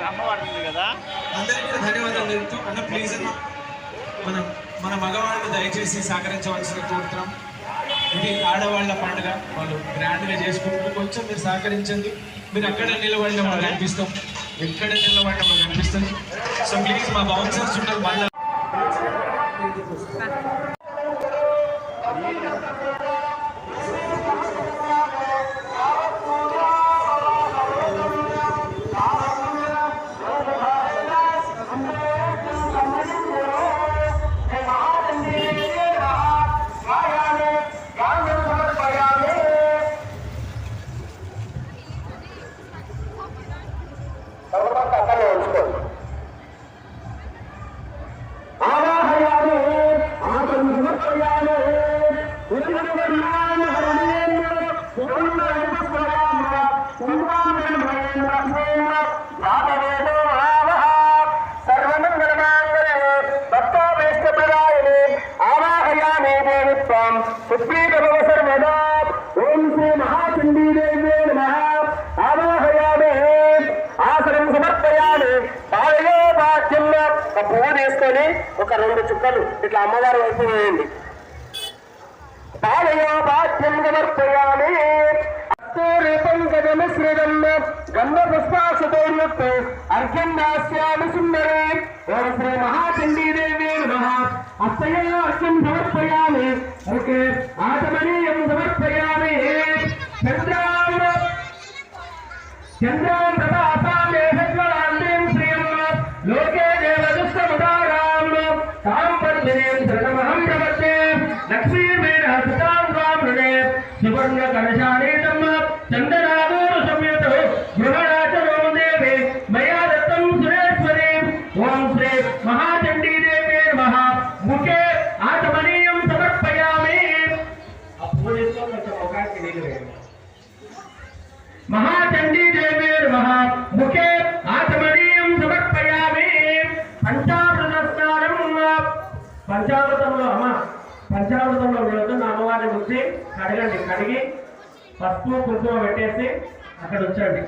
అమ్మవాడుతుంది కదా, అందరికీ కూడా ధన్యవాదాలు చెప్తూ అన్న ప్లీజ్ అన్న మన మగవాళ్ళు దయచేసి సహకరించవలసిన కోరుతున్నాం. ఇది ఆడవాళ్ళ పండుగ, వాళ్ళు గ్రాండ్గా చేసుకుంటూ కొంచెం మీరు సహకరించండి. మీరు అక్కడ నిలబడిన మాకు కనిపిస్తాం, ఎక్కడ నిలబడిన మాకు కనిపిస్తుంది. సో ప్లీజ్ మా బౌన్సర్స్ ఉంటారు మళ్ళీ పువ్వు తీసుకొని ఒక 2 చుక్కలు ఇట్లా అమ్మవారి వైపు వేయండి. పాలయో భాగ్యం సమర్పయామి. గంధ పుష్పాశుతోర్యుక్తే అర్ఘ్యం దాస్యామి సుందరే. ఓం శ్రీ మహాచండీదేవి నమః. అస్తయో అర్ఘ్యం సమర్పయామి. ఓకే, ఆచమనీయం సమర్పయామి. చంద్రాం ప్రతాపాం దేశజ్వలాంతీం శ్రీయం లోకే దేవదుష్టముదారాం తాం పద్మినీం శరణమహం ప్రపద్యే. లక్ష్మీమేన సుతాం త్వాం హృదే సువర్ణ కలశానీతం చందనాగోరు సంయుతో గృహణాచరో దేవి మయా దత్తం సురేశ్వరీ. ఓం శ్రీ మహాచండీదేవి నమః. ముఖే ఆచమనీయం సమర్పయామి. మహాచండీదేవి నమః. ముఖే ఆచమనీయం సమర్పయామి. పంచామృత స్నానం. పంచామృతంలో వెళుతున్న అమ్మవారిని వచ్చి కడగండి. కడిగి పసుపు కుంకుమ పెట్టేసి అక్కడ ఉంచండి.